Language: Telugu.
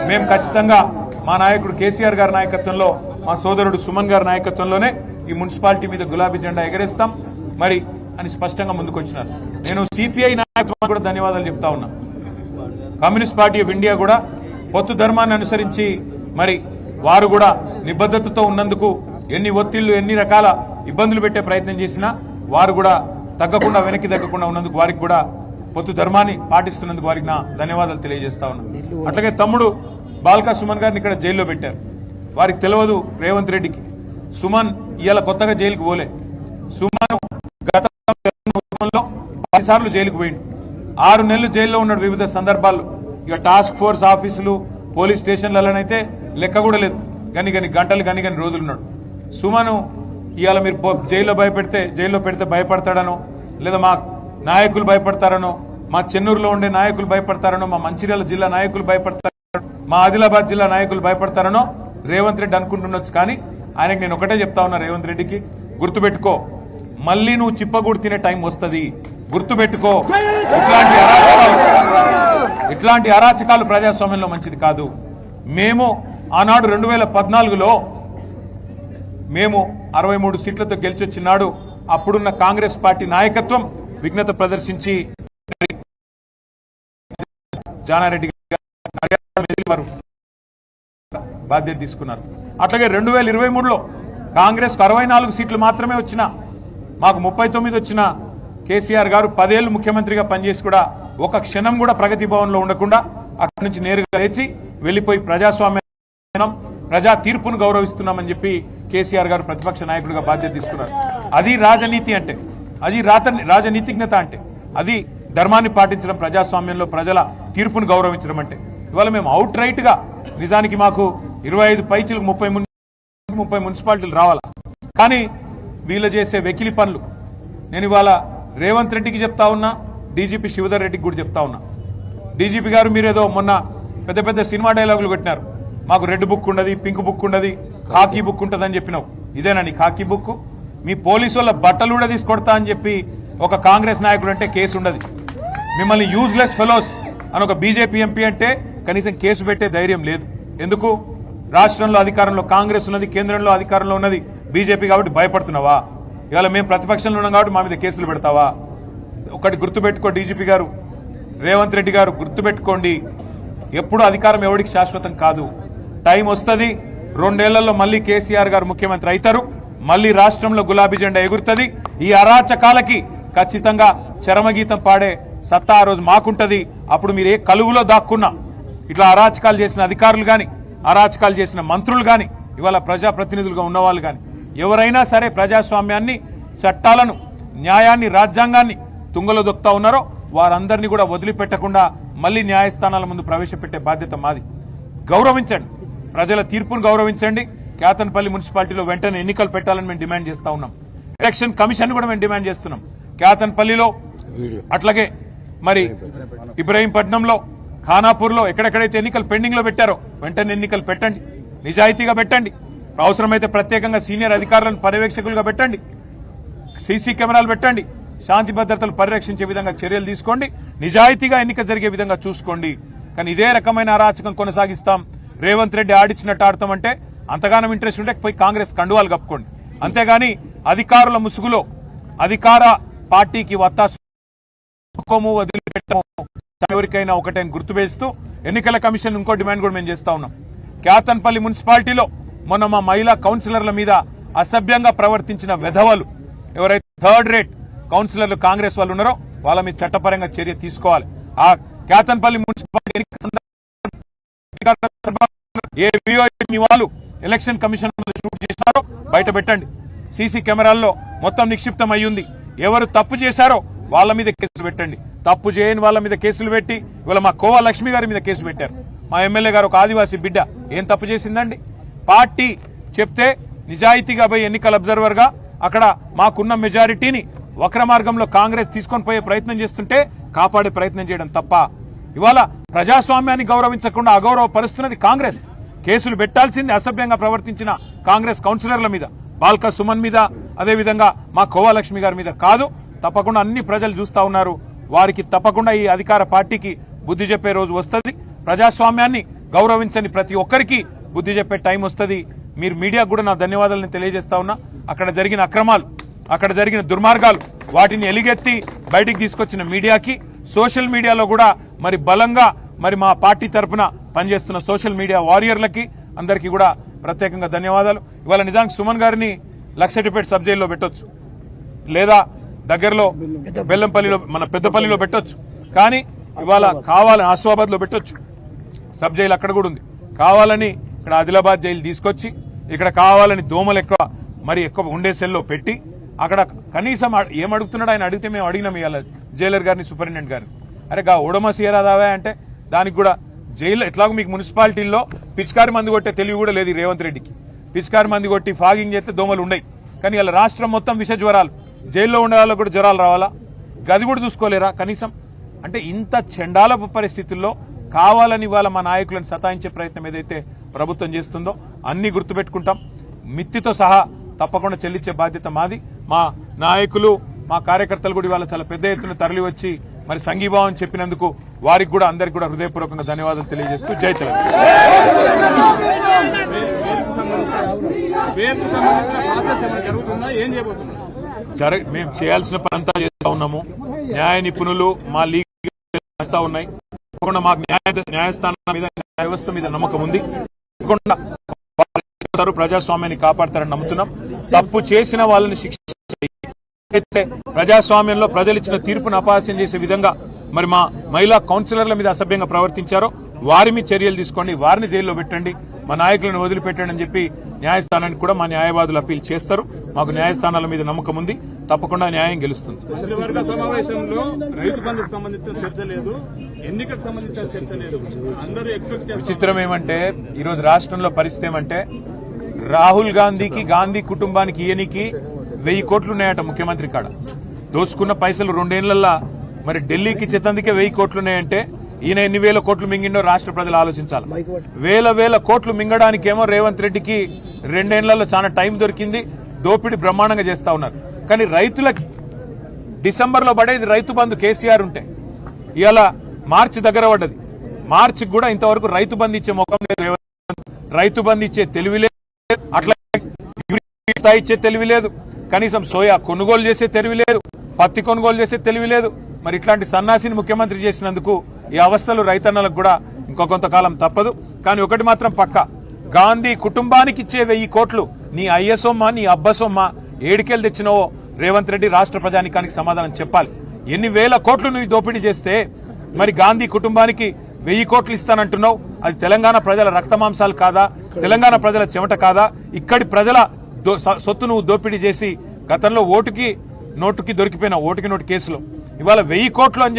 మేము ఖచ్చితంగా మా నాయకుడు కేసీఆర్ గారి నాయకత్వంలో మా సోదరుడు సుమన్ గారి నాయకత్వంలోనే ఈ మున్సిపాలిటీ మీద గులాబీ జెండా ఎగరేస్తాం మరి అని స్పష్టంగా ముందుకొచ్చినారు. నేను సిపిఐ నాయకత్వానికి కూడా ధన్యవాదాలు చెప్తా ఉన్నా. కమ్యూనిస్ట్ పార్టీ ఆఫ్ ఇండియా కూడా పొత్తు ధర్మాన్ని అనుసరించి మరి వారు కూడా నిబద్ధతతో ఉన్నందుకు ఎన్ని ఒత్తిళ్లు ఎన్ని రకాల ఇబ్బందులు పెట్టే ప్రయత్నం చేసినా వారు కూడా తగ్గకుండా వెనక్కి తగ్గకుండా ఉన్నందుకు వారికి కూడా పొత్తు ధర్మాన్ని పాటిస్తున్నందుకు వారికి నా ధన్యవాదాలు తెలియజేస్తా ఉన్నా. అట్లాగే తమ్ముడు బాల్కా సుమన్ గారిని ఇక్కడ జైల్లో పెట్టారు. వారికి తెలియదు రేవంత్ రెడ్డికి సుమన్ ఇవాళ కొత్తగా జైలుకు పోలే. సుమన్ గత 10 సార్లు జైలుకు పోయిండు. 6 నెలలు జైల్లో ఉన్నాడు వివిధ సందర్భాల్లో. ఇక టాస్క్ ఫోర్స్ ఆఫీసులు పోలీస్ స్టేషన్లలోనైతే లెక్క కూడా లేదు. గని గంటలు గని రోజులు ఉన్నాడు. సుమను ఇవాళ మీరు జైల్లో పెడితే భయపడతాడనో లేదా మా నాయకులు భయపడతారనో మా చెన్నూరులో ఉండే నాయకులు భయపడతారనో మా మంచిర్యాల జిల్లా నాయకులు భయపడతారనో మా ఆదిలాబాద్ జిల్లా నాయకులు భయపడతారనో రేవంత్ రెడ్డి అనుకుంటుండొచ్చు. కానీ ఆయనకు నేను ఒకటే చెప్తా ఉన్నా, రేవంత్ రెడ్డికి గుర్తుపెట్టుకో, మళ్ళీ నువ్వు చిప్పగూడు తినే టైం వస్తుంది. గుర్తుపెట్టుకో, ఇట్లాంటి అరాచకాలు ప్రజాస్వామ్యంలో మంచిది కాదు. మేము ఆనాడు 2014లో మేము 63 సీట్లతో గెలిచొచ్చినాడు అప్పుడున్న కాంగ్రెస్ పార్టీ నాయకత్వం విఘ్నత ప్రదర్శించి జానారెడ్డి గారు బాధ్యత తీసుకున్నారు. అట్లాగే 2023లో కాంగ్రెస్ 64 సీట్లు మాత్రమే వచ్చినా మాకు 39 వచ్చిన కేసీఆర్ గారు 10 ఏళ్లు ముఖ్యమంత్రిగా పనిచేసి కూడా ఒక క్షణం కూడా ప్రగతి భవన్లో ఉండకుండా అక్కడి నుంచి నేరుగా లేచి వెళ్లిపోయి ప్రజాస్వామ్యం ప్రజా తీర్పును గౌరవిస్తున్నామని చెప్పి కేసీఆర్ గారు ప్రతిపక్ష నాయకుడిగా బాధ్యత తీసుకున్నారు. అది రాజనీతి అంటే, అది రాజనీతిజ్ఞత అంటే, అది ధర్మాన్ని పాటించడం, ప్రజాస్వామ్యంలో ప్రజల తీర్పును గౌరవించడం అంటే. ఇవాళ మేము అవుట్ రైట్ గా నిజానికి మాకు 25 పైచీలకు 30 మున్సిపాలిటీలు రావాలా. కానీ వీళ్ళు చేసే వెకిలి పనులు నేను ఇవాళ రేవంత్ రెడ్డికి చెప్తా ఉన్నా, డీజీపీ శివధర్ రెడ్డికి కూడా చెప్తా ఉన్నా. డీజీపీ గారు మీరేదో మొన్న పెద్ద సినిమా డైలాగులు పెట్టినారు. మాకు రెడ్ బుక్ ఉండదు, పింక్ బుక్ ఉండదు, ఖాకీ బుక్ ఉంటుందని చెప్పినావు. ఇదేనా నీ ఖాకీ బుక్? మీ పోలీసు వాళ్ళ బట్టలు కూడా తీసుకొడతా అని చెప్పి ఒక కాంగ్రెస్ నాయకుడు అంటే కేసు ఉండదు. మిమ్మల్ని యూజ్లెస్ ఫెలోస్ అని ఒక బీజేపీ ఎంపీ అంటే కనీసం కేసు పెట్టే ధైర్యం లేదు. ఎందుకు? రాష్ట్రంలో అధికారంలో కాంగ్రెస్ ఉన్నది, కేంద్రంలో అధికారంలో ఉన్నది బీజేపీ కాబట్టి భయపడుతున్నావా? ఇవాళ మేము ప్రతిపక్షంలో ఉన్నాం కాబట్టి మా మీద కేసులు పెడతావా? ఒకటి గుర్తుపెట్టుకో డీజీపీ గారు, రేవంత్ రెడ్డి గారు గుర్తుపెట్టుకోండి, ఎప్పుడు అధికారం ఎవరికి శాశ్వతం కాదు. టైం వస్తుంది, 2 ఏళ్లలో మళ్ళీ కేసీఆర్ గారు ముఖ్యమంత్రి అవుతారు, మళ్ళీ రాష్ట్రంలో గులాబీ జెండా ఎగురుతుంది. ఈ అరాచకాలకి ఖచ్చితంగా చరమగీతం పాడే సత్తా ఆ రోజు మాకుంటది. అప్పుడు మీరు ఏ కలుగులో దాక్కున్నా ఇట్లా అరాచకాలు చేసిన అధికారులు కానీ, అరాచకాలు చేసిన మంత్రులు కానీ, ఇవాళ ప్రజాప్రతినిధులుగా ఉన్నవాళ్ళు కానీ ఎవరైనా సరే ప్రజాస్వామ్యాన్ని, చట్టాలను, న్యాయాన్ని, రాజ్యాంగాన్ని తుంగలో దొక్కుతా ఉన్నారో వారందరినీ కూడా వదిలిపెట్టకుండా మళ్ళీ న్యాయస్థానాల ముందు ప్రవేశపెట్టే బాధ్యత మాది. గౌరవించండి, ప్రజల తీర్పును గౌరవించండి. కేతన్పల్లి మున్సిపాలిటీలో వెంటనే ఎన్నికలు పెట్టాలని మేము డిమాండ్ చేస్తా ఉన్నాం. ఎలక్షన్ కమిషన్ కూడా మేము డిమాండ్ చేస్తున్నాం. కేతన్పల్లిలో, అట్లాగే మరి ఇబ్రహీంపట్నంలో, ఖానాపూర్లో ఎక్కడెక్కడైతే ఎన్నికలు పెండింగ్ లో పెట్టారో వెంటనే ఎన్నికలు పెట్టండి, నిజాయితీగా పెట్టండి. అవసరమైతే ప్రత్యేకంగా సీనియర్ అధికారులను పర్యవేక్షకులుగా పెట్టండి, సీసీ కెమెరాలు పెట్టండి, శాంతి భద్రతలు పరిరక్షించే విధంగా చర్యలు తీసుకోండి, నిజాయితీగా ఎన్నిక జరిగే విధంగా చూసుకోండి. కానీ ఇదే రకమైన అరాచకం కొనసాగిస్తాం, రేవంత్ రెడ్డి ఆడిచ్చినట్టు ఆడతామంటే అంతగానం ఇంట్రెస్ట్ ఉంటే పోయి కాంగ్రెస్ కండువాలు కప్పుకోండి. అంతేగాని అధికారుల ముసుగులో అధికార పార్టీకి వత్తాసుకోము, వదిలిపెట్టము ఎవరికైనా ఒకటే గుర్తువేస్తూ ఎన్నికల కమిషన్ ఇంకో డిమాండ్ కూడా మేము చేస్తా ఉన్నాం. కేతన్పల్లి మున్సిపాలిటీలో మొన్న మా మహిళా కౌన్సిలర్ల మీద అసభ్యంగా ప్రవర్తించిన వెధవలు ఎవరైతే 3rd రేట్ కౌన్సిలర్లు కాంగ్రెస్ వాళ్ళు ఉన్నారో వాళ్ళ మీద చట్టపరంగా చర్య తీసుకోవాలి. ఆ కేతన్పల్లి మున్సిపాలిటీ ఏ వీడియో వాళ్ళు ఎలక్షన్ కమిషన్ షూట్ చేశారో బయట పెట్టండి. సీసీ కెమెరాల్లో మొత్తం నిక్షిప్తం అయ్యింది. ఎవరు తప్పు చేశారో వాళ్ళ మీద కేసులు పెట్టండి. తప్పు చేయని వాళ్ళ మీద కేసులు పెట్టి ఇవాళ మా కోవా లక్ష్మి గారి మీద కేసు పెట్టారు. మా ఎమ్మెల్యే గారు ఒక ఆదివాసీ బిడ్డ ఏం తప్పు చేసిందండి? పార్టీ చెప్తే నిజాయితీగా పోయి ఎన్నికల అబ్జర్వర్ గా అక్కడ మాకున్న మెజారిటీని వక్ర మార్గంలో కాంగ్రెస్ తీసుకొని పోయే ప్రయత్నం చేస్తుంటే కాపాడే ప్రయత్నం చేయడం తప్ప ఇవాళ ప్రజాస్వామ్యాన్ని గౌరవించకుండా అగౌరవపరుస్తున్నది కాంగ్రెస్. కేసులు పెట్టాల్సింది అసభ్యంగా ప్రవర్తించిన కాంగ్రెస్ కౌన్సిలర్ల మీద, బాల్కా సుమన్ మీద, అదేవిధంగా మా కోవా లక్ష్మి గారి మీద కాదు. తప్పకుండా అన్ని ప్రజలు చూస్తా ఉన్నారు. వారికి తప్పకుండా ఈ అధికార పార్టీకి బుద్ధి చెప్పే రోజు వస్తుంది. ప్రజాస్వామ్యాన్ని గౌరవించని ప్రతి ఒక్కరికి బుద్ధి చెప్పే టైం వస్తుంది. మీరు మీడియాకు కూడా నా ధన్యవాదాలను తెలియజేస్తా ఉన్నా. అక్కడ జరిగిన అక్రమాలు, అక్కడ జరిగిన దుర్మార్గాలు, వాటిని ఎలిగెత్తి బయటికి తీసుకొచ్చిన మీడియాకి, సోషల్ మీడియాలో కూడా మరి బలంగా మరి మా పార్టీ తరఫున పనిచేస్తున్న సోషల్ మీడియా వారియర్లకి అందరికీ కూడా ప్రత్యేకంగా ధన్యవాదాలు. ఇవాళ నిజానికి సుమన్ గారిని లక్షటిపేట సబ్ జైల్లో పెట్టొచ్చు, లేదా దగ్గరలో బెల్లంపల్లిలో మన పెద్దపల్లిలో పెట్టొచ్చు. కానీ ఇవాళ కావాలని ఆసిఫాబాద్ లో పెట్టొచ్చు, సబ్ జైలు అక్కడ కూడా ఉంది. కావాలని ఇక్కడ ఆదిలాబాద్ జైలు తీసుకొచ్చి ఇక్కడ కావాలని దోమలు ఎక్కువ ఉండే సెల్లో పెట్టి అక్కడ కనీసం ఏమడుగుతున్నాడు ఆయన అడిగితే మేము అడిగినాం ఇవాళ జైలర్ గారిని, సూపరింటెండెంట్ గారిని. అరే గా ఓడమసీరాదావా అంటే దానికి కూడా జైల్లో ఎట్లాగో మీకు మున్సిపాలిటీల్లో పిచికారి మంది కొట్టే తెలివి కూడా లేదు రేవంత్ రెడ్డికి. పిచికారి మంది కొట్టి ఫాగింగ్ చేస్తే దోమలు ఉన్నాయి. కానీ ఇలా రాష్ట్రం మొత్తం విష జ్వరాలు, జైల్లో ఉండే వాళ్ళకు కూడా జ్వరాలు రావాలా? గది కూడా చూసుకోలేరా కనీసం? అంటే ఇంత చెండాలపు పరిస్థితుల్లో కావాలని ఇవాళ మా నాయకులను సతాయించే ప్రయత్నం ఏదైతే ప్రభుత్వం చేస్తుందో అన్ని గుర్తుపెట్టుకుంటాం. మిత్తితో సహా తప్పకుండా చెల్లించే బాధ్యత మాది. మా నాయకులు, మా కార్యకర్తలు కూడా ఇవాళ చాలా పెద్ద ఎత్తున తరలి వచ్చి మరి సంఘీభావం చెప్పినందుకు వారికి కూడా అందరికి కూడా హృదయపూర్వకంగా ధన్యవాదాలు తెలియజేస్తూ జై తెలంగాణ. మేము చేయాల్సిన పనంతా చేస్తా ఉన్నాము. న్యాయ నిపుణులు మా లీగ్ చేస్తా ఉన్నాయి. తప్పకుండా మాకు న్యాయస్థానం మీద, వ్యవస్థ మీద నమ్మకం ఉంది. తప్పకుండా ప్రజాస్వామ్యాన్ని కాపాడతారని నమ్ముతున్నాం. తప్పు చేసిన వాళ్ళని శిక్షించే ప్రజాస్వామ్యంలో ప్రజలు ఇచ్చిన తీర్పును అపహాస్యం చేసే విధంగా మరి మా మహిళా కౌన్సిలర్ల మీద అసభ్యంగా ప్రవర్తించారో వారి మీద చర్యలు తీసుకోండి, వారిని జైల్లో పెట్టండి, మా నాయకులను వదిలిపెట్టండి అని చెప్పి న్యాయస్థానానికి కూడా మా న్యాయవాదులు అప్పీల్ చేస్తారు. మాకు న్యాయస్థానాల మీద నమ్మకం ఉంది. తప్పకుండా న్యాయం గెలుస్తుంది. విచిత్రం ఏమంటే ఈరోజు రాష్ట్రంలో పరిస్థితి ఏమంటే రాహుల్ గాంధీకి, గాంధీ కుటుంబానికి ఈయనికి 1000 కోట్లు ఉన్నాయట ముఖ్యమంత్రి కాడ. దోసుకున్న పైసలు 2 ఏళ్లలో మరి ఢిల్లీకి ఇచ్చేందుకే 1000 కోట్లు ఉన్నాయంటే ఈయన ఎన్ని వేల కోట్లు మింగిండో రాష్ట్ర ప్రజలు ఆలోచించాలి. వేల కోట్లు మింగడానికేమో రేవంత్ రెడ్డికి 2 ఏళ్లలో చాలా టైం దొరికింది. దోపిడీ బ్రహ్మాండంగా చేస్తా ఉన్నారు. కానీ రైతులకి డిసెంబర్లో పడేది రైతు బంధు కేసీఆర్ ఉంటే ఇవాళ మార్చి దగ్గర పడ్డది. మార్చికి కూడా ఇంతవరకు రైతు బంధు ఇచ్చే ముఖం లేదు. రైతు బంధు ఇచ్చే తెలివి లేదు, అట్లా స్థాయి ఇచ్చే తెలివి లేదు, కనీసం సోయా కొనుగోలు చేసే తెలివి లేదు, పత్తి కొనుగోలు చేసే తెలివి లేదు. మరి ఇట్లాంటి సన్నాసిని ముఖ్యమంత్రి చేసినందుకు ఈ అవస్థలు రైతన్నలకు కూడా ఇంకో కొంతకాలం తప్పదు. కానీ ఒకటి మాత్రం పక్క, గాంధీ కుటుంబానికి ఇచ్చే 1000 కోట్లు నీ అయ్యసొమ్మ, నీ అబ్బసొమ్మ, ఏడికెళ్ళి తెచ్చినవో రేవంత్ రెడ్డి రాష్ట్ర ప్రజానికానికి సమాధానం చెప్పాలి. ఎన్ని వేల కోట్లు నువ్వు దోపిడీ చేస్తే మరి గాంధీ కుటుంబానికి 1000 కోట్లు ఇస్తానంటున్నావు. అది తెలంగాణ ప్రజల రక్తమాంసాలు కాదా? తెలంగాణ ప్రజల చెమట కాదా? ఇక్కడి ప్రజల సొత్తు నువ్వు దోపిడీ చేసి గతంలో ఓటుకి నోటుకి దొరికిపోయిన ఓటుకి నోటు కేసులో ఇవాళ 1000 కోట్లు అని